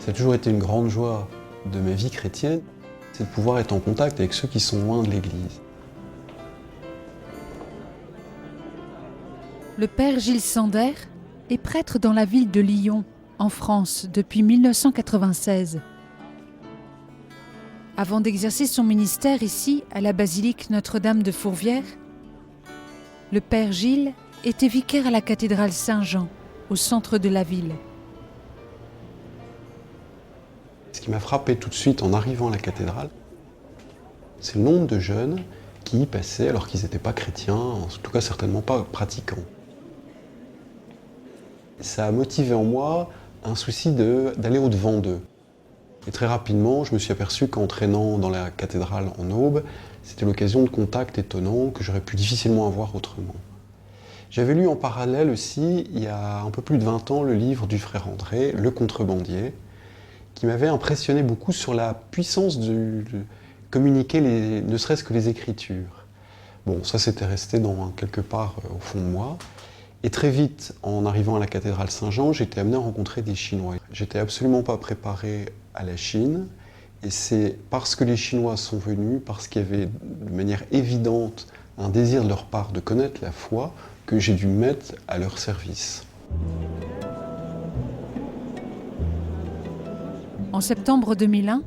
Ça a toujours été une grande joie de ma vie chrétienne, c'est de pouvoir être en contact avec ceux qui sont loin de l'Église. Le père Gilles Sander est prêtre dans la ville de Lyon, en France, depuis 1996. Avant d'exercer son ministère ici, à la basilique Notre-Dame de Fourvière, le père Gilles était vicaire à la cathédrale Saint-Jean, au centre de la ville. Ce qui m'a frappé tout de suite en arrivant à la cathédrale, c'est le nombre de jeunes qui y passaient alors qu'ils n'étaient pas chrétiens, en tout cas certainement pas pratiquants. Ça a motivé en moi un souci d'aller au-devant d'eux. Et très rapidement, je me suis aperçu qu'en traînant dans la cathédrale en aube, c'était l'occasion de contacts étonnants que j'aurais pu difficilement avoir autrement. J'avais lu en parallèle aussi, il y a un peu plus de 20 ans, le livre du frère André, Le Contrebandier, qui m'avait impressionné beaucoup sur la puissance de communiquer ne serait-ce que les Écritures. Bon, ça c'était resté quelque part au fond de moi. Et très vite, en arrivant à la cathédrale Saint-Jean, j'étais amené à rencontrer des Chinois. J'étais absolument pas préparé à la Chine, et c'est parce que les Chinois sont venus, parce qu'il y avait de manière évidente un désir de leur part de connaître la foi, que j'ai dû me mettre à leur service. En septembre 2001,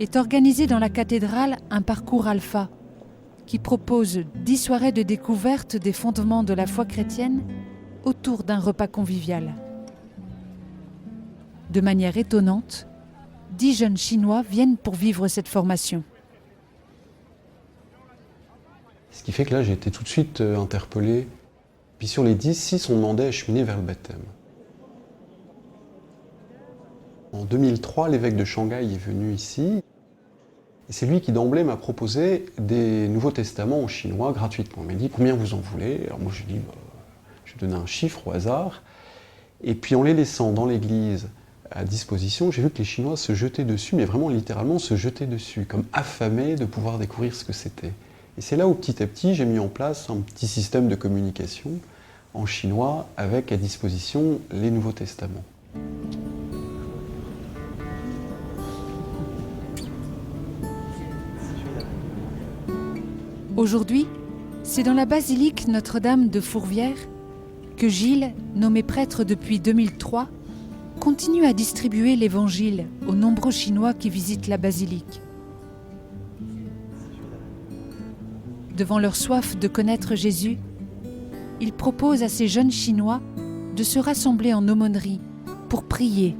est organisé dans la cathédrale un parcours alpha qui propose 10 soirées de découverte des fondements de la foi chrétienne autour d'un repas convivial. De manière étonnante, 10 jeunes Chinois viennent pour vivre cette formation. Ce qui fait que là, j'ai été tout de suite interpellé. Puis sur les 10, 6 ont demandé à cheminer vers le baptême. En 2003, l'évêque de Shanghai est venu ici. Et c'est lui qui d'emblée m'a proposé des Nouveaux Testaments en chinois gratuitement. Il m'a dit combien vous en voulez. Alors moi j'ai dit je vais donner un chiffre au hasard. Et puis en les laissant dans l'église à disposition, j'ai vu que les Chinois se jetaient dessus, mais vraiment littéralement se jetaient dessus, comme affamés de pouvoir découvrir ce que c'était. Et c'est là où petit à petit j'ai mis en place un petit système de communication en chinois avec à disposition les Nouveaux Testaments. Aujourd'hui, c'est dans la basilique Notre-Dame de Fourvière que Gilles, nommé prêtre depuis 2003, continue à distribuer l'Évangile aux nombreux Chinois qui visitent la basilique. Devant leur soif de connaître Jésus, il propose à ces jeunes Chinois de se rassembler en aumônerie pour prier,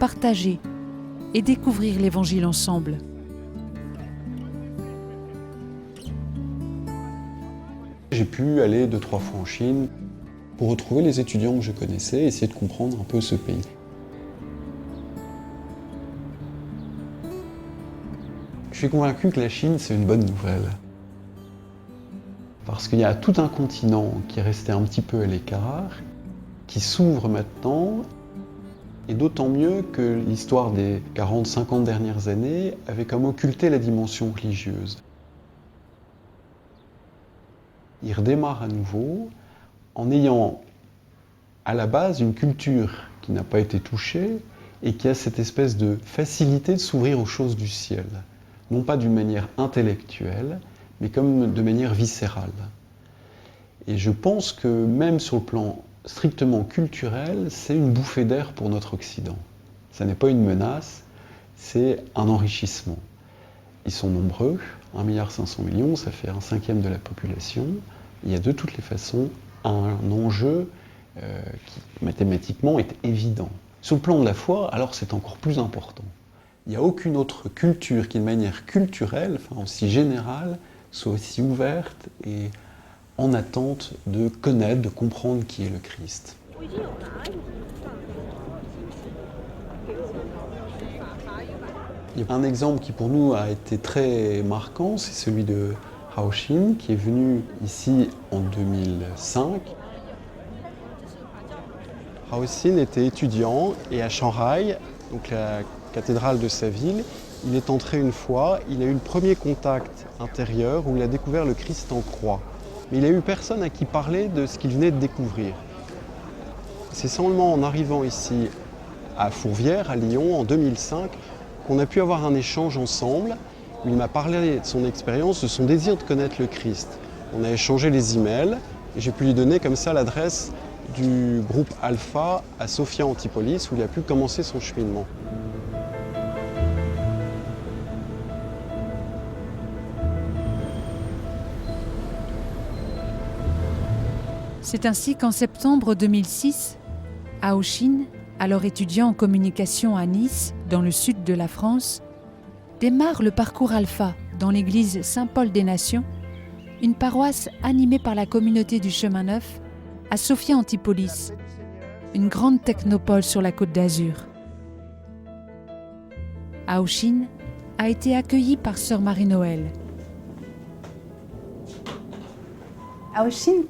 partager et découvrir l'Évangile ensemble. J'ai pu aller 2-3 fois en Chine pour retrouver les étudiants que je connaissais et essayer de comprendre un peu ce pays. Je suis convaincu que la Chine, c'est une bonne nouvelle. Parce qu'il y a tout un continent qui est resté un petit peu à l'écart, qui s'ouvre maintenant, et d'autant mieux que l'histoire des 40-50 dernières années avait comme occulté la dimension religieuse. Il redémarre à nouveau en ayant à la base une culture qui n'a pas été touchée et qui a cette espèce de facilité de s'ouvrir aux choses du ciel. Non pas d'une manière intellectuelle, mais comme de manière viscérale. Et je pense que même sur le plan strictement culturel, c'est une bouffée d'air pour notre Occident. Ça n'est pas une menace, c'est un enrichissement. Ils sont nombreux, 1,5 milliard, ça fait 1/5 de la population. Il y a de toutes les façons un enjeu qui mathématiquement est évident. Sur le plan de la foi, alors c'est encore plus important. Il n'y a aucune autre culture qui, de manière culturelle, enfin aussi générale, soit aussi ouverte et en attente de connaître, de comprendre qui est le Christ. Il y a un exemple qui pour nous a été très marquant, c'est celui de Hao Xin, qui est venu ici en 2005. Hao Xin était étudiant et à Shanghai, donc la cathédrale de sa ville, il est entré une fois, il a eu le premier contact intérieur où il a découvert le Christ en croix. Mais il n'a eu personne à qui parler de ce qu'il venait de découvrir. C'est seulement en arrivant ici à Fourvière, à Lyon, en 2005, qu'on a pu avoir un échange ensemble, où il m'a parlé de son expérience, de son désir de connaître le Christ. On a échangé les emails, et j'ai pu lui donner comme ça l'adresse du groupe Alpha à Sophia Antipolis, où il a pu commencer son cheminement. C'est ainsi qu'en septembre 2006, Ao Shin, alors étudiant en communication à Nice, dans le sud de la France, démarre le parcours Alpha dans l'église Saint-Paul des Nations, une paroisse animée par la communauté du Chemin Neuf, à Sophia Antipolis, une grande technopole sur la Côte d'Azur. Ao Shin a été accueilli par sœur Marie-Noël. Ao Shin,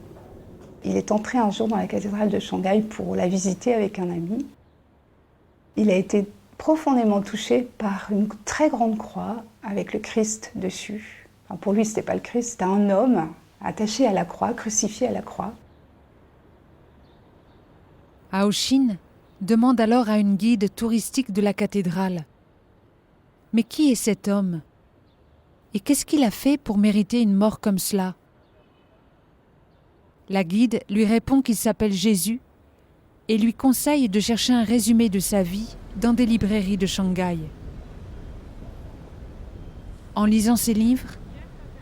il est entré un jour dans la cathédrale de Shanghai pour la visiter avec un ami. Il a été profondément touché par une très grande croix avec le Christ dessus. Enfin, pour lui, ce n'était pas le Christ, c'était un homme attaché à la croix, crucifié à la croix. Ao Shin demande alors à une guide touristique de la cathédrale. Mais qui est cet homme? Et qu'est-ce qu'il a fait pour mériter une mort comme cela? La guide lui répond qu'il s'appelle Jésus et lui conseille de chercher un résumé de sa vie dans des librairies de Shanghai. En lisant ces livres,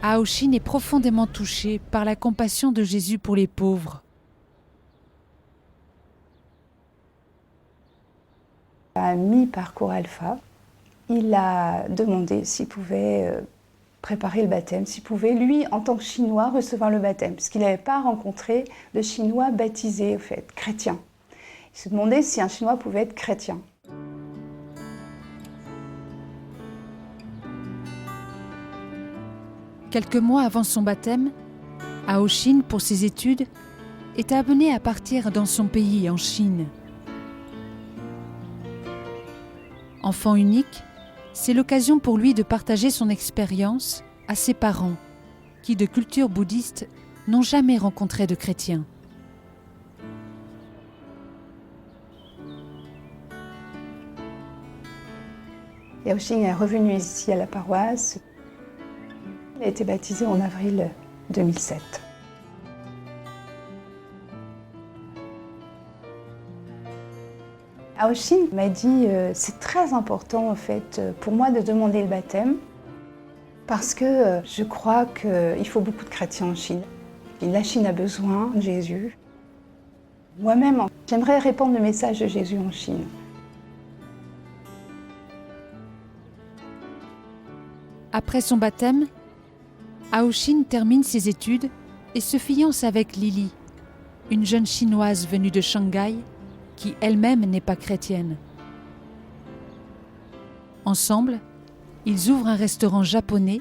Ao Shin est profondément touché par la compassion de Jésus pour les pauvres. À mi-parcours Alpha, il a demandé s'il pouvait préparer le baptême, s'il pouvait, lui, en tant que Chinois, recevoir le baptême, parce qu'il n'avait pas rencontré de Chinois baptisés, au fait, chrétiens. Il se demandait si un Chinois pouvait être chrétien. Quelques mois avant son baptême, Ao Shin, pour ses études, est amené à partir dans son pays, en Chine. Enfant unique, c'est l'occasion pour lui de partager son expérience à ses parents, qui, de culture bouddhiste, n'ont jamais rencontré de chrétiens. Ao Shin est revenu ici à la paroisse. Il a été baptisé en avril 2007. Ao Shin m'a dit c'est très important en fait pour moi de demander le baptême parce que je crois qu'il faut beaucoup de chrétiens en Chine. Et la Chine a besoin de Jésus. Moi-même, j'aimerais répandre le message de Jésus en Chine. Après son baptême, Ao Shin termine ses études et se fiance avec Lily, une jeune chinoise venue de Shanghai qui elle-même n'est pas chrétienne. Ensemble, ils ouvrent un restaurant japonais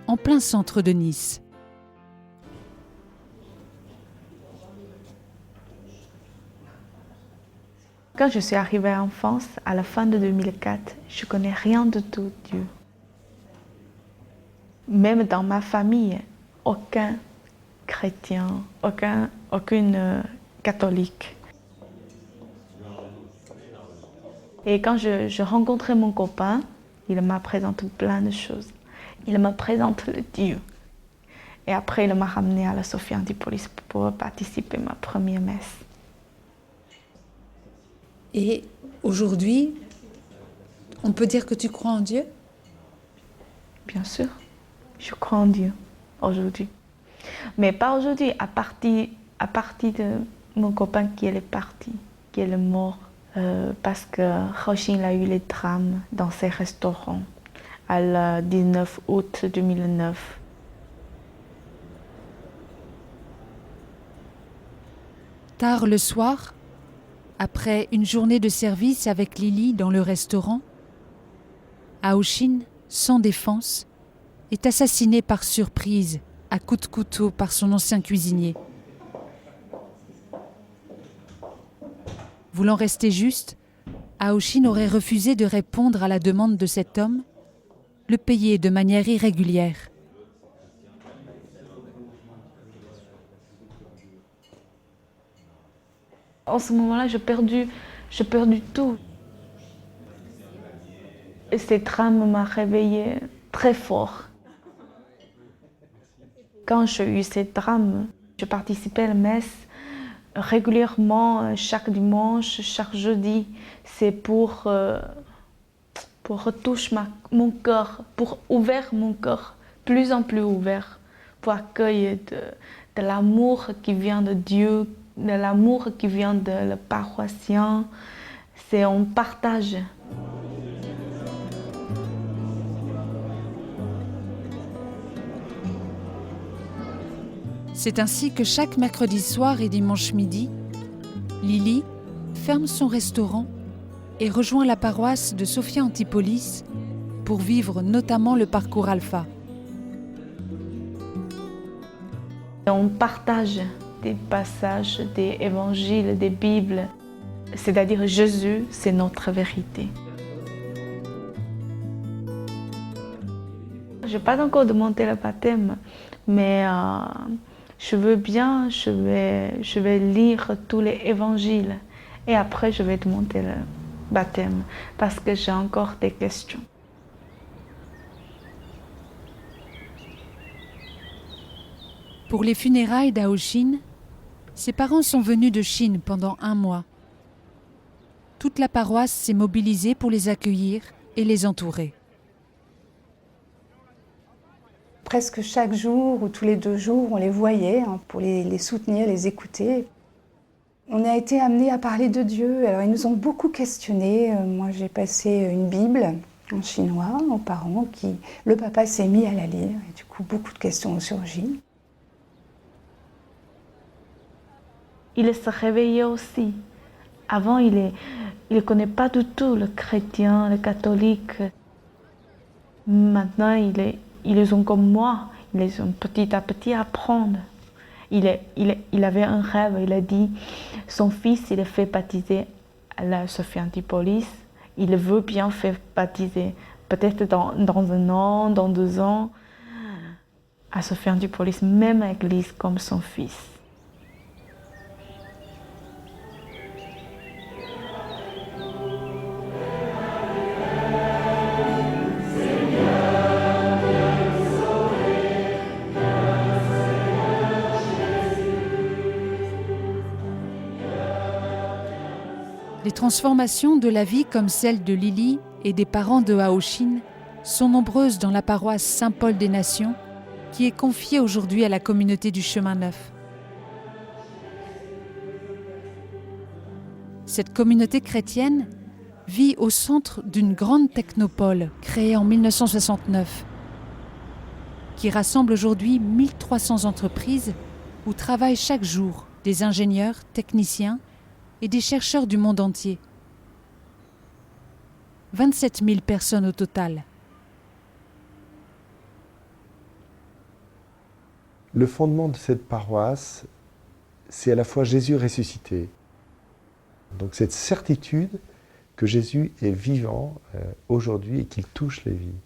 en plein centre de Nice. Quand je suis arrivée en France, à la fin de 2004, je ne connais rien de tout Dieu. Même dans ma famille, aucun chrétien, aucune catholique. Et quand je rencontrais mon copain, il m'a présenté plein de choses. Il m'a présenté le Dieu. Et après, il m'a ramené à la Sophia Antipolis pour participer à ma première messe. Et aujourd'hui, on peut dire que tu crois en Dieu? Bien sûr, je crois en Dieu aujourd'hui. Mais pas aujourd'hui, à partir de mon copain qui est parti, qui est mort. Parce que Ao Shin a eu les drames dans ses restaurants le 19 août 2009. Tard le soir, après une journée de service avec Lily dans le restaurant, Ao Shin, sans défense, est assassiné par surprise, à coups de couteau par son ancien cuisinier. Voulant rester juste, Ao Shin aurait refusé de répondre à la demande de cet homme, le payer de manière irrégulière. En ce moment-là, j'ai perdu tout. Cette drame m'a réveillée très fort. Quand j'ai eu cette drame, je participais à la messe régulièrement, chaque dimanche, chaque jeudi. C'est pour retoucher mon cœur, pour ouvrir mon cœur, plus en plus ouvert, pour accueillir de l'amour qui vient de Dieu, de l'amour qui vient de le paroissien. C'est un partage. C'est ainsi que chaque mercredi soir et dimanche midi, Lily ferme son restaurant et rejoint la paroisse de Sophia Antipolis pour vivre notamment le parcours Alpha. On partage des passages des évangiles, des Bibles, c'est-à-dire Jésus, c'est notre vérité. Je n'ai pas encore demandé le baptême, mais je veux bien, je vais lire tous les évangiles et après je vais demander le baptême parce que j'ai encore des questions. Pour les funérailles d'Aoshin, ses parents sont venus de Chine pendant 1 mois. Toute la paroisse s'est mobilisée pour les accueillir et les entourer. Presque chaque jour ou tous les 2 jours, on les voyait pour les soutenir, les écouter. On a été amenés à parler de Dieu. Alors, ils nous ont beaucoup questionnés. Moi, j'ai passé une Bible en chinois aux parents. Le papa s'est mis à la lire. Et du coup, beaucoup de questions ont surgi. Il se réveillait aussi. Avant, il ne connaît pas du tout le chrétien, le catholique. Maintenant, ils ont comme moi, ils ont petit à petit à apprendre. Il avait un rêve, il a dit, son fils, il est fait baptiser à la Sophia Antipolis. Il veut bien faire baptiser, peut-être dans 1 an, dans 2 ans, à Sophia Antipolis, même à l'église comme son fils. Les transformations de la vie comme celle de Lily et des parents de Aoshin sont nombreuses dans la paroisse Saint-Paul des Nations qui est confiée aujourd'hui à la communauté du Chemin Neuf. Cette communauté chrétienne vit au centre d'une grande technopole créée en 1969 qui rassemble aujourd'hui 1300 entreprises où travaillent chaque jour des ingénieurs, techniciens et des chercheurs du monde entier. 27 000 personnes au total. Le fondement de cette paroisse, c'est à la fois Jésus ressuscité. Donc cette certitude que Jésus est vivant aujourd'hui et qu'il touche les vies.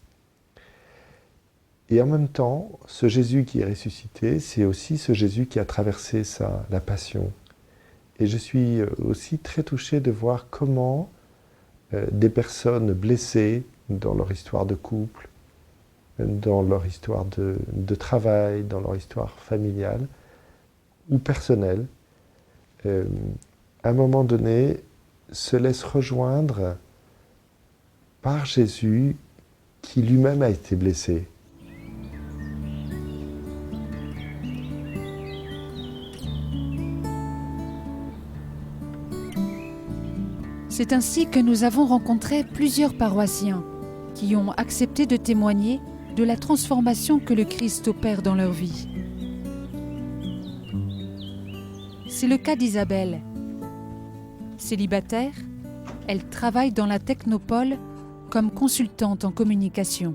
Et en même temps, ce Jésus qui est ressuscité, c'est aussi ce Jésus qui a traversé la passion. Et je suis aussi très touché de voir comment des personnes blessées dans leur histoire de couple, dans leur histoire de travail, dans leur histoire familiale ou personnelle, à un moment donné, se laissent rejoindre par Jésus qui lui-même a été blessé. C'est ainsi que nous avons rencontré plusieurs paroissiens qui ont accepté de témoigner de la transformation que le Christ opère dans leur vie. C'est le cas d'Isabelle. Célibataire, elle travaille dans la technopole comme consultante en communication.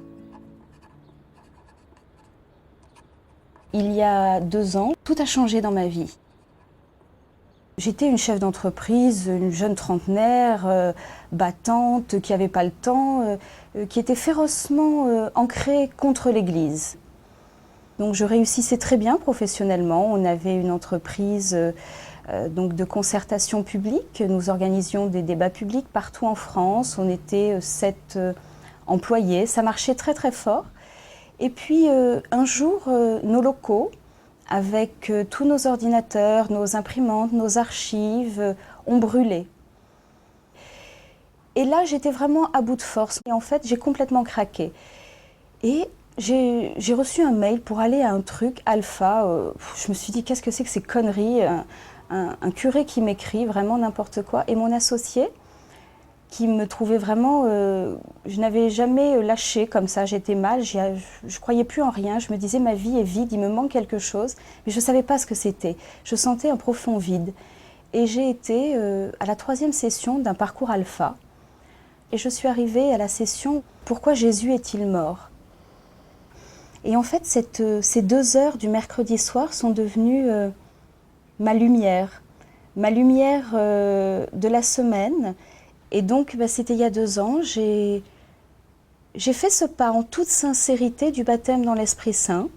Il y a 2 ans, tout a changé dans ma vie. J'étais une chef d'entreprise, une jeune trentenaire, battante, qui n'avait pas le temps, qui était férocement ancrée contre l'Église. Donc je réussissais très bien professionnellement. On avait une entreprise donc de concertation publique. Nous organisions des débats publics partout en France. On était 7 employés. Ça marchait très très fort. Et puis un jour, nos locaux, avec tous nos ordinateurs, nos imprimantes, nos archives, ont brûlé. Et là, j'étais vraiment à bout de force. Et en fait, j'ai complètement craqué. Et j'ai reçu un mail pour aller à un truc, Alpha. Je me suis dit, qu'est-ce que c'est que ces conneries? Un curé qui m'écrit, vraiment n'importe quoi. Et mon associé, qui me trouvait vraiment... je n'avais jamais lâché comme ça, j'étais mal, je ne croyais plus en rien. Je me disais, ma vie est vide, il me manque quelque chose. Mais je ne savais pas ce que c'était. Je sentais un profond vide. Et j'ai été à la 3e session d'un parcours Alpha. Et je suis arrivée à la session « Pourquoi Jésus est-il mort ?» Et en fait, ces 2 heures du mercredi soir sont devenues ma lumière de la semaine. Et donc, c'était il y a 2 ans, j'ai fait ce pas en toute sincérité du baptême dans l'Esprit Saint.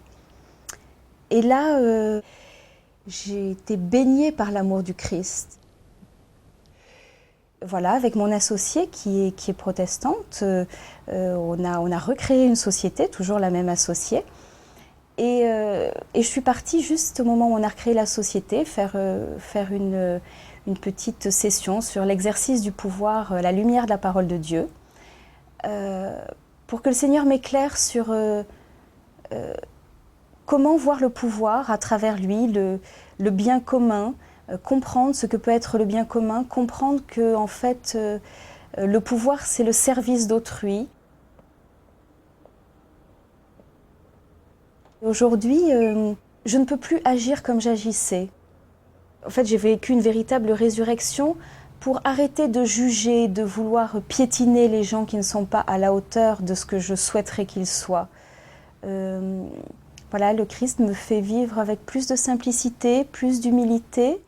Et là, j'ai été baignée par l'amour du Christ. Voilà, avec mon associée qui est protestante, on a recréé une société, toujours la même associée. Et je suis partie juste au moment où on a recréé la société, faire une petite session sur l'exercice du pouvoir, la lumière de la parole de Dieu, pour que le Seigneur m'éclaire sur comment voir le pouvoir à travers lui, le bien commun, comprendre ce que peut être le bien commun, comprendre que en fait, le pouvoir, c'est le service d'autrui. Aujourd'hui, je ne peux plus agir comme j'agissais. En fait, j'ai vécu une véritable résurrection pour arrêter de juger, de vouloir piétiner les gens qui ne sont pas à la hauteur de ce que je souhaiterais qu'ils soient. Voilà, le Christ me fait vivre avec plus de simplicité, plus d'humilité,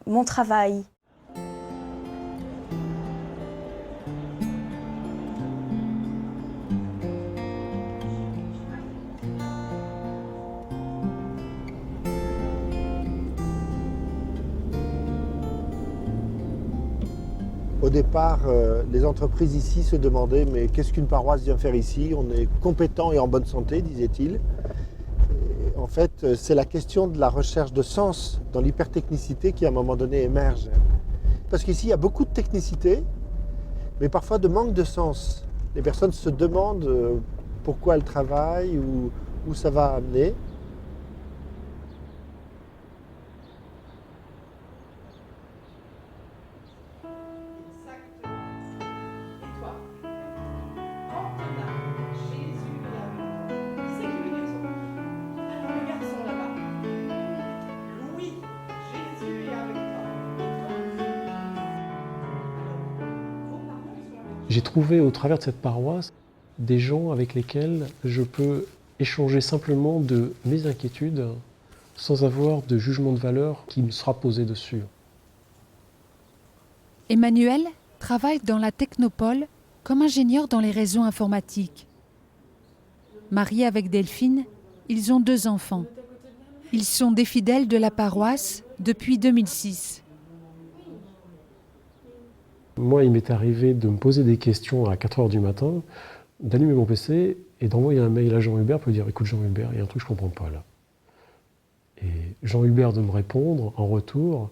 mon travail. Au départ, les entreprises ici se demandaient mais qu'est-ce qu'une paroisse vient faire ici? On est compétent et en bonne santé, disait-il. En fait, c'est la question de la recherche de sens dans l'hypertechnicité qui à un moment donné émerge. Parce qu'ici, il y a beaucoup de technicité, mais parfois de manque de sens. Les personnes se demandent pourquoi elles travaillent ou où ça va amener. J'ai trouvé au travers de cette paroisse des gens avec lesquels je peux échanger simplement de mes inquiétudes sans avoir de jugement de valeur qui me sera posé dessus. Emmanuel travaille dans la Technopole comme ingénieur dans les réseaux informatiques. Marié avec Delphine, ils ont 2 enfants. Ils sont des fidèles de la paroisse depuis 2006. Moi, il m'est arrivé de me poser des questions à 4 h du matin, d'allumer mon PC et d'envoyer un mail à Jean Hubert pour lui dire « Écoute Jean Hubert, il y a un truc que je ne comprends pas là. » Et Jean Hubert de me répondre en retour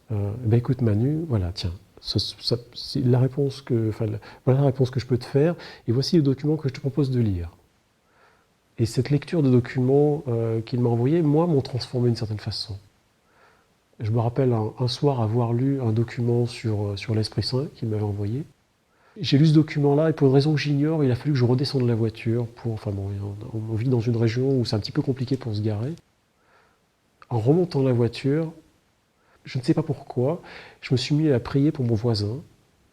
« Écoute Manu, voilà, tiens, c'est la réponse voilà la réponse que je peux te faire et voici le document que je te propose de lire. » Et cette lecture de documents qu'il m'a envoyé, moi, m'ont transformé d'une certaine façon. Je me rappelle un soir avoir lu un document sur l'Esprit Saint qu'il m'avait envoyé. J'ai lu ce document-là et pour une raison que j'ignore, il a fallu que je redescende de la voiture. On vit dans une région où c'est un petit peu compliqué pour se garer. En remontant la voiture, je ne sais pas pourquoi, je me suis mis à prier pour mon voisin,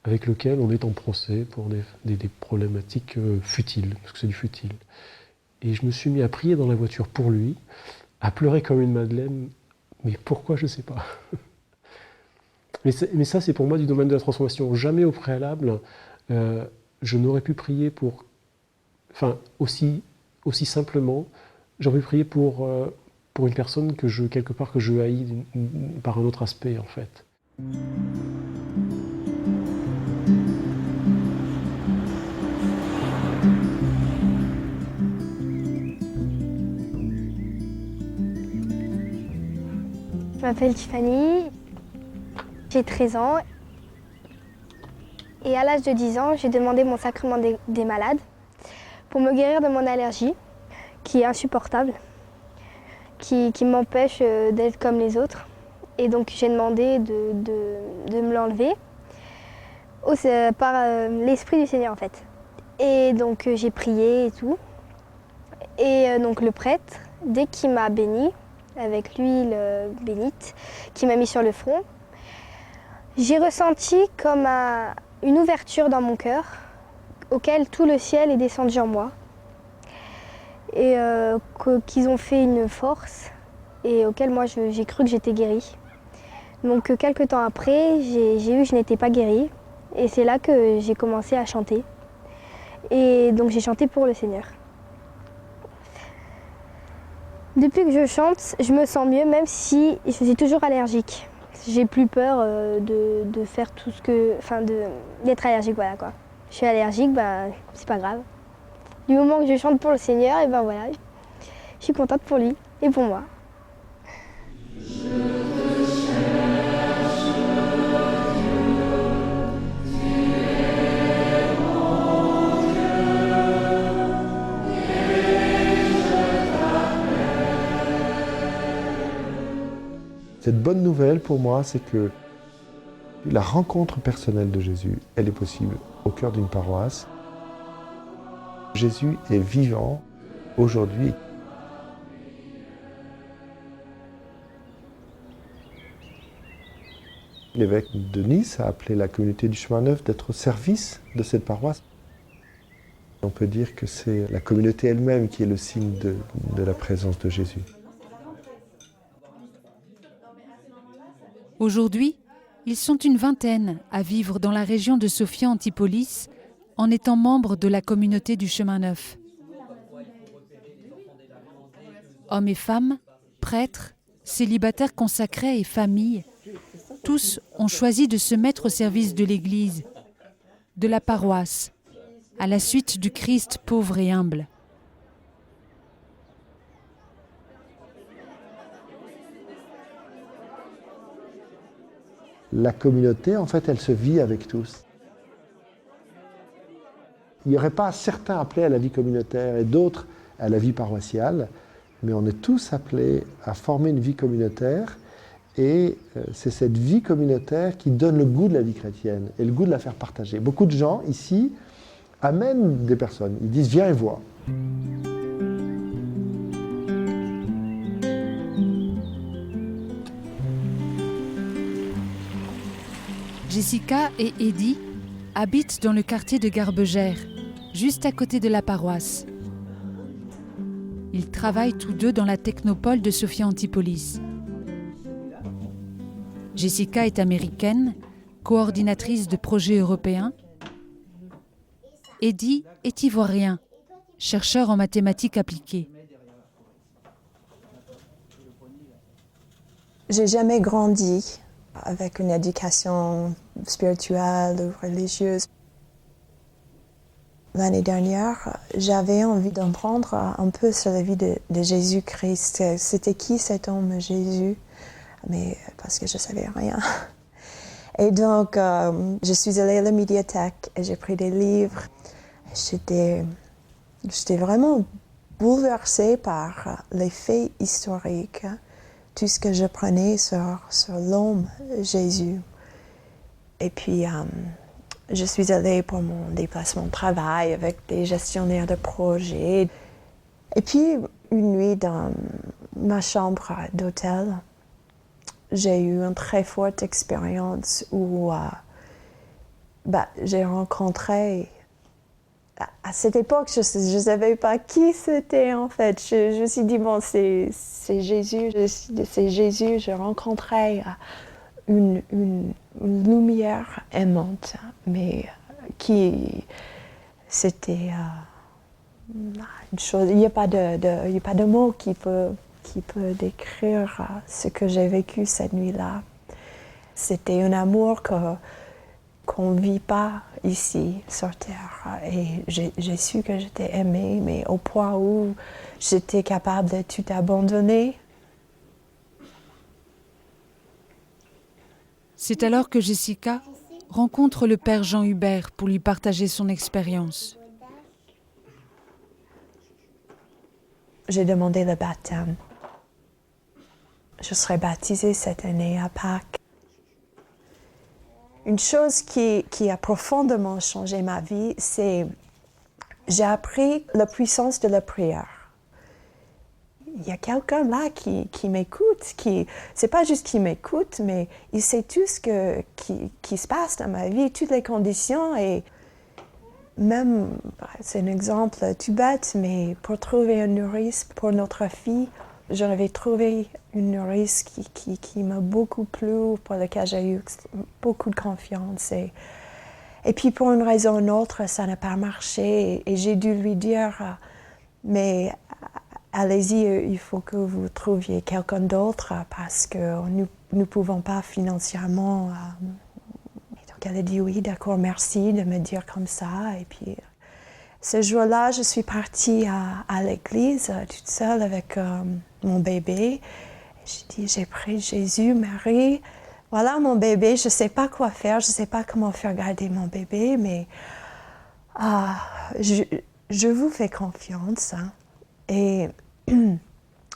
avec lequel on est en procès pour des problématiques futiles, parce que c'est du futile. Et je me suis mis à prier dans la voiture pour lui, à pleurer comme une madeleine. Mais pourquoi, je ne sais pas. Mais ça, c'est pour moi du domaine de la transformation. Jamais au préalable, je n'aurais pu prier pour... Enfin, aussi simplement, j'aurais pu prier pour une personne que je haïs par un autre aspect, en fait. m'appelle Tiffany, j'ai 13 ans. Et à l'âge de 10 ans, j'ai demandé mon sacrement des malades pour me guérir de mon allergie, qui est insupportable, qui m'empêche d'être comme les autres. Et donc j'ai demandé de me l'enlever par l'Esprit du Seigneur en fait. Et donc j'ai prié et tout. Et donc le prêtre, dès qu'il m'a béni, avec l'huile bénite, qui m'a mis sur le front, j'ai ressenti comme une ouverture dans mon cœur, auquel tout le ciel est descendu en moi. Et qu'ils ont fait une force, et auquel moi j'ai cru que j'étais guérie. Donc quelques temps après, j'ai vu que je n'étais pas guérie, et c'est là que j'ai commencé à chanter. Et donc j'ai chanté pour le Seigneur. Depuis que je chante, je me sens mieux, même si je suis toujours allergique. J'ai plus peur de faire tout ce que... Enfin, d'être allergique, voilà quoi. Je suis allergique, c'est pas grave. Du moment que je chante pour le Seigneur, et voilà, je suis contente pour lui et pour moi. Cette bonne nouvelle pour moi, c'est que la rencontre personnelle de Jésus, elle est possible au cœur d'une paroisse. Jésus est vivant aujourd'hui. L'évêque de Nice a appelé la communauté du Chemin Neuf d'être au service de cette paroisse. On peut dire que c'est la communauté elle-même qui est le signe de la présence de Jésus. Aujourd'hui, ils sont une vingtaine à vivre dans la région de Sophia Antipolis en étant membres de la communauté du Chemin Neuf. Hommes et femmes, prêtres, célibataires consacrés et familles, tous ont choisi de se mettre au service de l'Église, de la paroisse, à la suite du Christ pauvre et humble. La communauté, en fait, elle se vit avec tous. Il n'y aurait pas certains appelés à la vie communautaire et d'autres à la vie paroissiale, mais on est tous appelés à former une vie communautaire et c'est cette vie communautaire qui donne le goût de la vie chrétienne et le goût de la faire partager. Beaucoup de gens ici amènent des personnes, ils disent « viens et vois ». Jessica et Eddie habitent dans le quartier de Garbegère, juste à côté de la paroisse. Ils travaillent tous deux dans la technopole de Sophia Antipolis. Jessica est américaine, coordinatrice de projets européens. Eddie est ivoirien, chercheur en mathématiques appliquées. J'ai jamais grandi avec une éducation spirituelle ou religieuse. L'année dernière, j'avais envie d'apprendre un peu sur la vie de Jésus-Christ. C'était qui cet homme Jésus? Mais parce que je ne savais rien. Et donc, je suis allée à la médiathèque et j'ai pris des livres. J'étais vraiment bouleversée par les faits historiques, tout ce que je prenais sur l'homme Jésus. Et puis, je suis allée pour mon déplacement de travail avec des gestionnaires de projets. Et puis, une nuit dans ma chambre d'hôtel, j'ai eu une très forte expérience où j'ai rencontré... À cette époque, je ne savais pas qui c'était en fait. Je me suis dit, bon, c'est Jésus. C'est Jésus. Je rencontrais une lumière aimante, mais qui... C'était une chose... Il n'y a pas de mots qui peut décrire ce que j'ai vécu cette nuit-là. C'était un amour qu'on ne vit pas ici, sur Terre. Et j'ai su que j'étais aimée, mais au point où j'étais capable de tout abandonner. C'est alors que Jessica rencontre le père Jean Hubert pour lui partager son expérience. J'ai demandé le baptême. Je serai baptisée cette année à Pâques. Une chose qui a profondément changé ma vie, c'est j'ai appris la puissance de la prière. Il y a quelqu'un là qui m'écoute, c'est pas juste qui m'écoute, mais il sait tout ce qui se passe dans ma vie, toutes les conditions. Et même, c'est un exemple tout bête, mais pour trouver une nourrice pour notre fille, j'en avais trouvé une nourrice qui m'a beaucoup plu, pour laquelle j'ai eu beaucoup de confiance. Et puis pour une raison ou une autre, ça n'a pas marché. Et j'ai dû lui dire, mais allez-y, il faut que vous trouviez quelqu'un d'autre parce que nous ne pouvons pas financièrement. Et donc elle a dit oui, d'accord, merci de me dire comme ça. Et puis ce jour-là, je suis partie à l'église toute seule avec mon bébé. J'ai dit, j'ai pris Jésus, Marie. Voilà mon bébé, je ne sais pas quoi faire, je ne sais pas comment faire garder mon bébé, mais je vous fais confiance. Hein. Et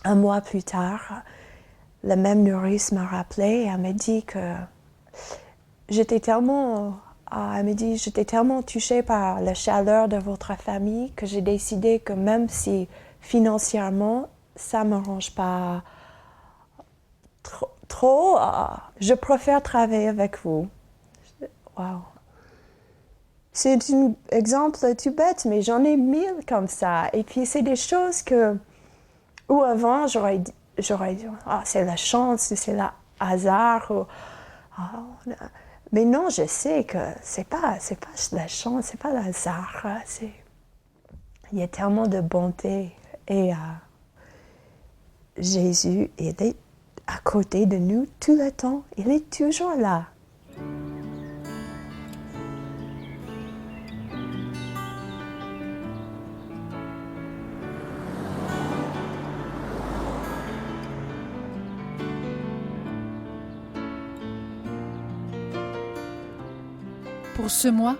un mois plus tard, la même nourrice m'a rappelé et elle m'a dit que j'étais tellement touchée par la chaleur de votre famille que j'ai décidé que même si financièrement, ça ne m'arrange pas trop, je préfère travailler avec vous. Wow. C'est un exemple tout bête, mais j'en ai 1000 comme ça. Et puis, c'est des choses où avant, j'aurais dit, c'est la chance, c'est le hasard. Mais non, je sais que c'est pas la chance, c'est pas le hasard. Il y a tellement de bonté. Et Jésus, il est à côté de nous tout le temps. Il est toujours là. Pour ce mois,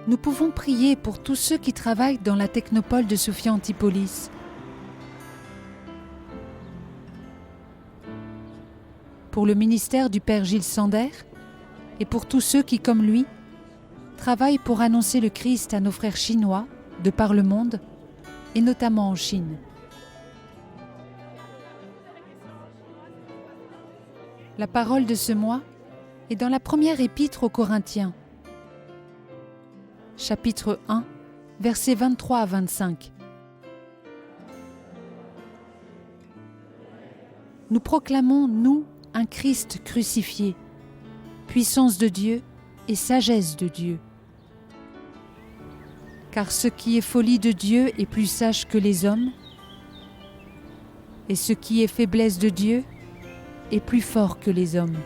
nous pouvons prier pour tous ceux qui travaillent dans la technopole de Sophia Antipolis. Pour le ministère du Père Gilles Sander et pour tous ceux qui, comme lui, travaillent pour annoncer le Christ à nos frères chinois de par le monde et notamment en Chine. La parole de ce mois est dans la première épître aux Corinthiens, chapitre 1, versets 23 à 25. Nous proclamons, nous, un Christ crucifié, puissance de Dieu et sagesse de Dieu. Car ce qui est folie de Dieu est plus sage que les hommes, et ce qui est faiblesse de Dieu est plus fort que les hommes.